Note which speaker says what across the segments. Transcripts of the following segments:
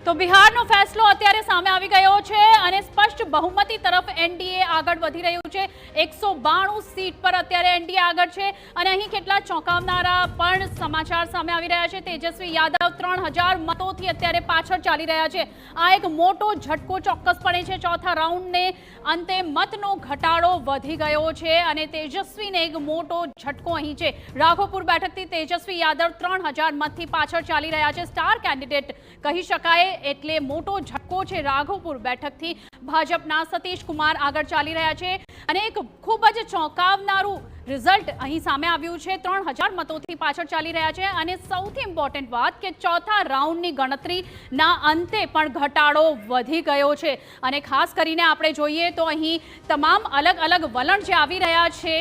Speaker 1: તો બિહારનો ફેસલો અત્યારે સામે આવી ગયો છે અને સ્પષ્ટ બહુમતી તરફ એનડીએ આગળ વધી રહ્યું છે। 192 સીટ પર અત્યારે એનડીએ આગળ છે અને અહીં કેટલા ચોંકાવનારા પણ સમાચાર સામે આવી રહ્યા છે। તેજસ્વી યાદવ 3000 મતોથી અત્યારે પાછળ ચાલી રહ્યા છે। આ એક મોટો ઝટકો ચોક્કસપણે છે। ચોથા રાઉન્ડને અંતે મતનો ઘટાડો વધી ગયો છે અને તેજસ્વીને એક મોટો ઝટકો અહીં છે। રાઘોપુર બેઠકથી તેજસ્વી યાદવ 3000 મતથી પાછળ ચાલી રહ્યા છે। સ્ટાર કેન્ડિડેટ કહી શકાય એટલે મોટો ઝટકો છે। રાઘોપુર બેઠકથી ભાજપના સતીશ કુમાર આગળ ચાલી રહ્યા છે અને એક ખૂબ જ ચોંકાવનારું રિઝલ્ટ અહીં સામે આવ્યું છે। 3000 મતોથી પાછળ ચાલી રહ્યા છે અને સૌથી ઇમ્પોર્ટન્ટ વાત કે ચોથા રાઉન્ડની ગણતરીના અંતે પણ ઘટાડો વધી ગયો છે અને ખાસ કરીને આપણે જોઈએ તો અહીં તમામ અલગ અલગ વલણ જે આવી રહ્યા છે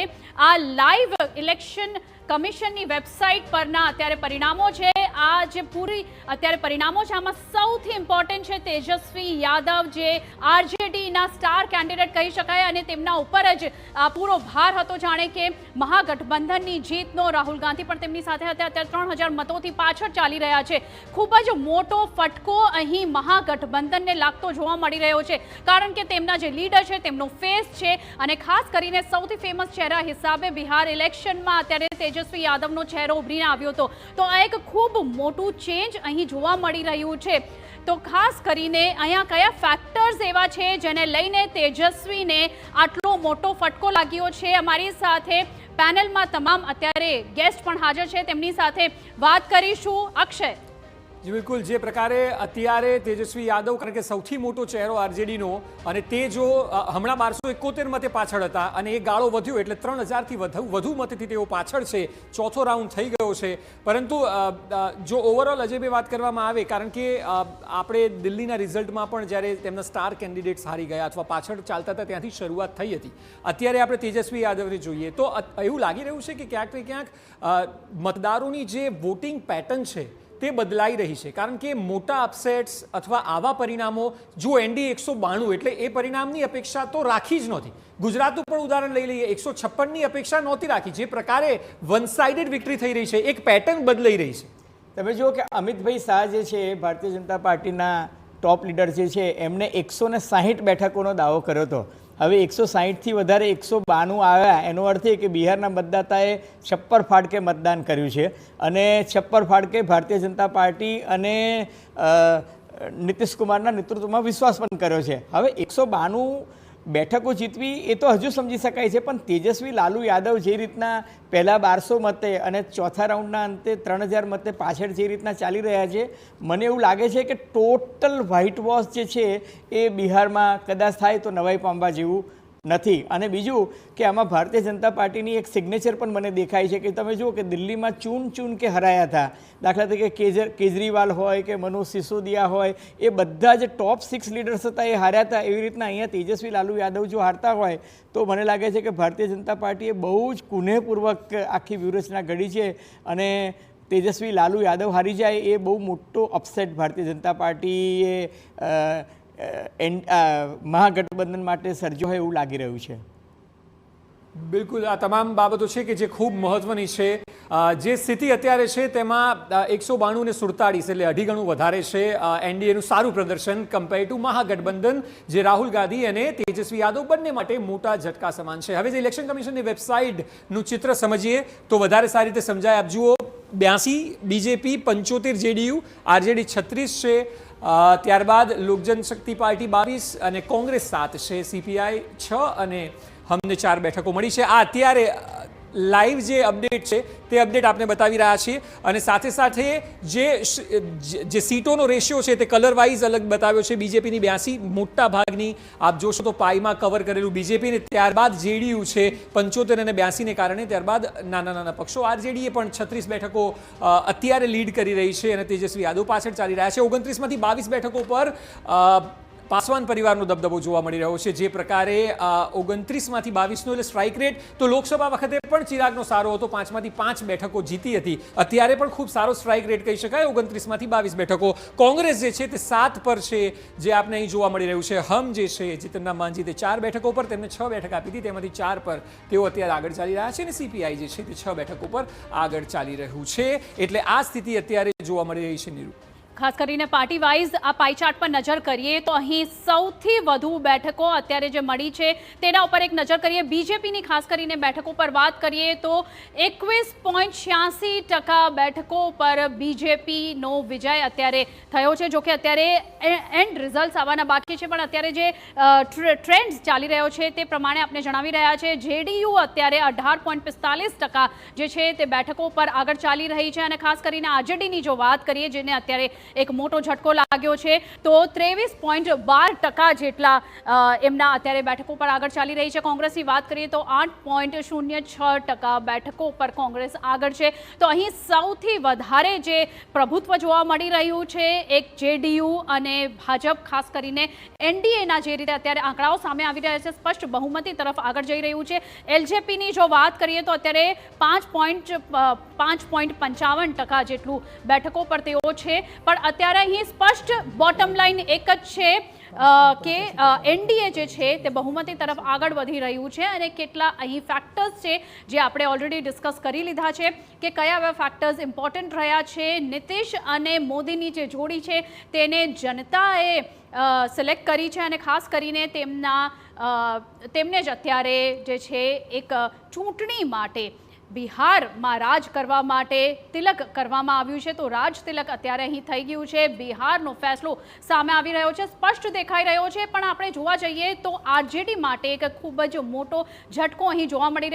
Speaker 1: આ લાઈવ ઇલેક્શન કમિશનની વેબસાઇટ પરના અત્યારે પરિણામો છે। આ જે પૂરી અત્યારે પરિણામો છે આમાં સૌથી ઇમ્પોર્ટન્ટ છે તેજસ્વી યાદવ જે આરજેડીના સ્ટાર કેન્ડિડેટ કહી શકાય અને તેમના ઉપર જ પૂરો ભાર હતો જાણે કે મહાગઠબંધનની જીતનો। રાહુલ ગાંધી પણ તેમની સાથે હતા। અત્યારે 3000 મતોથી પાછળ ચાલી રહ્યા છે। ખૂબ જ મોટો ફટકો અહીં મહાગઠબંધનને લાગતો જોવા મળી રહ્યો છે કારણ કે તેમના જે લીડર છે તેમનો ફેસ છે અને ખાસ કરીને સૌથી ફેમસ ચહેરા હિસાબે બિહાર ઇલેક્શનમાં અત્યારે તેજસ્વી યાદવનો ચહેરો ઉભરીને આવ્યો હતો। તો આ એક ખૂબ મોટું ચેન્જ અહીં જોવા મળી રહ્યું છે। તો ખાસ કરીને અહીંયા કયા ફેક્ટર્સ એવા છે જેને લઈને તેજસ્વીને આટલો મોટો ફટકો લાગ્યો છે? અમારી સાથે પેનલમાં તમામ અત્યારે ગેસ્ટ પણ હાજર છે, તેમની સાથે વાત કરીશું। અક્ષય,
Speaker 2: જી બિલકુલ, જે પ્રકારે અત્યારે તેજસ્વી યાદવ કારણ કે સૌથી મોટો ચહેરો આરજેડીનો અને તે જો હમણાં 1271 મતે પાછળ હતા અને એ ગાળો વધ્યો એટલે 3000થી વધુ મતથી તેઓ પાછળ છે। ચોથો રાઉન્ડ થઈ ગયો છે પરંતુ જો ઓવરઓલ અજયભાઈ વાત કરવામાં આવે કારણ કે આપણે દિલ્હીના રિઝલ્ટમાં પણ જ્યારે તેમના સ્ટાર કેન્ડિડેટ્સ હારી ગયા અથવા પાછળ ચાલતા હતા ત્યાંથી શરૂઆત થઈ હતી। અત્યારે આપણે તેજસ્વી યાદવને જોઈએ તો એવું લાગી રહ્યું છે કે ક્યાંક ને ક્યાંક મતદારોની જે વોટિંગ પેટર્ન છે તે બદલાઈ રહી છે કારણ કે મોટા અપસેટ્સ અથવા આવા પરિણામો જો એનડીએ 192 એટલે એ પરિણામની અપેક્ષા તો રાખી જ નહોતી। ગુજરાતનું પણ ઉદાહરણ લઈ લઈએ, 156ની અપેક્ષા નહોતી રાખી। જે પ્રકારે વન સાઇડેડ વિક્ટરી થઈ રહી છે, એક પેટર્ન બદલાઈ રહી છે।
Speaker 3: તમે જુઓ કે અમિતભાઈ શાહ જે છે ભારતીય જનતા પાર્ટીના ટોપ લીડર જે છે એમને 160 બેઠકોનો દાવો કર્યો હતો। હવે 160થી વધારે 192 આવ્યા એનો અર્થ એ કે બિહારના મતદાતાએ છપ્પર ફાડકે મતદાન કર્યું છે અને છપ્પર ફાડકે ભારતીય જનતા પાર્ટી અને નીતિશ કુમારના નેતૃત્વમાં વિશ્વાસ પણ કર્યો છે। હવે 192 બેઠકો જીતવી એ તો હજુ સમજી શકાય છે પણ તેજસ્વી લાલુ યાદવ જે રીતના પહેલાં 1200 મતે અને ચોથા રાઉન્ડના અંતે 3000 મતે પાછળ જે રીતના ચાલી રહ્યા છે મને એવું લાગે છે કે ટોટલ વ્હાઇટ વોશ જે છે એ બિહારમાં કદાચ થાય તો નવાઈ પામવા જેવું નથી। અને બીજું કે આમાં ભારતીય જનતા પાર્ટીની એક સિગ્નેચર પણ મને દેખાય છે કે તમે જુઓ કે દિલ્હીમાં ચૂન કે હરાયા હતા। દાખલા તરીકે કેજરીવાલ હોય કે મનોજ સિસોદિયા હોય એ બધા જે ટોપ 6 લીડર્સ હતા એ હાર્યા હતા। એવી રીતના અહીંયા તેજસ્વી લાલુ યાદવ જો હારતા હોય તો મને લાગે છે કે ભારતીય જનતા પાર્ટીએ બહુ જ કુનેહપૂર્વક આખી વ્યૂહરચના ઘડી છે અને તેજસ્વી લાલુ યાદવ હારી જાય એ બહુ મોટો અપસેટ ભારતીય જનતા પાર્ટીએ મહાગઠબંધન માટે સર્જો હોય એવું લાગી રહ્યું છે।
Speaker 2: બિલકુલ, આ તમામ બાબતો છે કે જે ખૂબ મહત્વની છે। જે સ્થિતિ અત્યારે છે તેમાં 192 ને 47 એટલે અઢી ગણું વધારે છે એનડીએનું સારું પ્રદર્શન કમ્પેર ટુ મહાગઠબંધન જે રાહુલ ગાંધી અને તેજસ્વી યાદવ બંને માટે મોટા ઝટકા સમાન છે। હવે જે ઇલેક્શન કમિશનની વેબસાઇટનું ચિત્ર સમજીએ તો વધારે સારી રીતે સમજાય। આપ જુઓ 82 બીજેપી, 75 જેડીયુ, આરજેડી 36 છે, ત્યારબાદ લોક જનશક્તિ પાર્ટી 22 અને કોંગ્રેસ 7 છે, સીપીઆઈ 6 અને હમને 4 બેઠકો મળી છે। આ અત્યારે લાઈવ જે અપડેટ છે તે અપડેટ આપણે બતાવી રહ્યા છીએ અને સાથે સાથે જે સીટોનો રેશિયો છે તે કલર વાઇઝ અલગ બતાવ્યો છે। બીજેપીની 82 મોટા ભાગની આપ જોશો તો પાઈમાં કવર કરેલું બીજેપીને, ત્યારબાદ જેડીયુ છે 75 અને 82ને કારણે, ત્યારબાદ નાના નાના પક્ષો આરજેડીએ પણ 36 બેઠકો અત્યારે લીડ કરી રહી છે અને તેજસ્વી યાદવ પાછળ ચાલી રહ્યા છે। 29માંથી 22 બેઠકો પર પાસવાન પરિવારનો દબદબો જોવા મળી રહ્યો છે। જે પ્રકારે 29માંથી 22નો એટલે સ્ટ્રાઇક રેટ તો લોકસભા વખતે પણ ચિરાગનો સારો હતો, 5માંથી 5 બેઠકો જીતી હતી। અત્યારે પણ ખૂબ સારો સ્ટ્રાઇક રેટ કહી શકાય। 29માંથી 22 બેઠકો કોંગ્રેસ જે છે તે 7 પર છે જે આપને અહીં જોવા મળી રહ્યું છે। હમ જે છે જીતનરામ માંઝી તે 4 બેઠકો પર, તેમને 6 બેઠક આપી હતી તેમાંથી 4 પર તેઓ અત્યારે આગળ ચાલી રહ્યા છે અને સીપીઆઈ જે છે તે 6 બેઠકો પર આગળ ચાલી રહ્યું છે। એટલે આ સ્થિતિ અત્યારે જોવા મળી રહી છે। નીરુ,
Speaker 1: ખાસ કરીને પાર્ટી વાઇઝ આ પાઈ ચાર્ટ પર નજર કરીએ તો અહીં સૌથી વધુ બેઠકો અત્યારે જે મળી છે તેના ઉપર એક નજર કરીએ. બીજેપીની ખાસ કરીને બેઠકો પર વાત કરીએ તો 21.86% બેઠકો પર બીજેપીનો વિજય અત્યારે થયો છે. જોકે અત્યારે એન્ડ રિઝલ્ટ આવવાના બાકી છે, પણ અત્યારે જે ટ્રેન્ડ ચાલી રહ્યો છે તે પ્રમાણે આપણે જણાવી રહ્યા છે. જેડીયુ અત્યારે 18.45% જે છે તે બેઠકો પર આગળ ચાલી રહી છે, અને ખાસ કરીને આરજેડીની જો વાત કરીએ જેને અત્યારે એક મોટો ઝટકો લાગ્યો છે તો 23.12% જેટલા એમના અત્યારે બેઠકો પર આગળ ચાલી રહી છે. કોંગ્રેસની વાત કરીએ તો 8.06% બેઠકો પર કોંગ્રેસ આગળ છે. તો અહીં સૌથી વધારે જે પ્રભુત્વ જોવા મળી રહ્યું છે એક જેડીયુ અને ભાજપ, ખાસ કરીને એનડીએના જે રીતે અત્યારે આંકડાઓ સામે આવી રહ્યા છે સ્પષ્ટ બહુમતી તરફ આગળ જઈ રહ્યું છે. એલજેપીની જો વાત કરીએ તો અત્યારે 5.55% જેટલું બેઠકો પર તેઓ છે. પણ અત્યારે અહીં સ્પષ્ટ બોટમ લાઈન એક જ છે કે એનડીએ જે છે તે બહુમતી તરફ આગળ વધી રહ્યું છે. અને કેટલા અહીં ફેક્ટર્સ છે જે આપણે ઓલરેડી ડિસ્કસ કરી લીધા છે કે કયા એવા ફેક્ટર્સ ઇમ્પોર્ટન્ટ રહ્યા છે. નીતિશ અને મોદીની જે જોડી છે તેને જનતાએ સિલેક્ટ કરી છે, અને ખાસ કરીને તેમને જ અત્યારે જે છે એક ચૂંટણી માટે બિહારમાં રાજ કરવા માટે તિલક કરવામાં આવ્યું છે. તો રાજ તિલક અત્યારે અહીં થઈ ગયું છે. બિહારનો ફેસલો સામે આવી રહ્યો છે, સ્પષ્ટ દેખાઈ રહ્યો છે. પણ આપણે જોવા જઈએ તો આરજેડી માટે એક ખૂબ જ મોટો ઝટકો અહીં જોવા મળી રહ્યો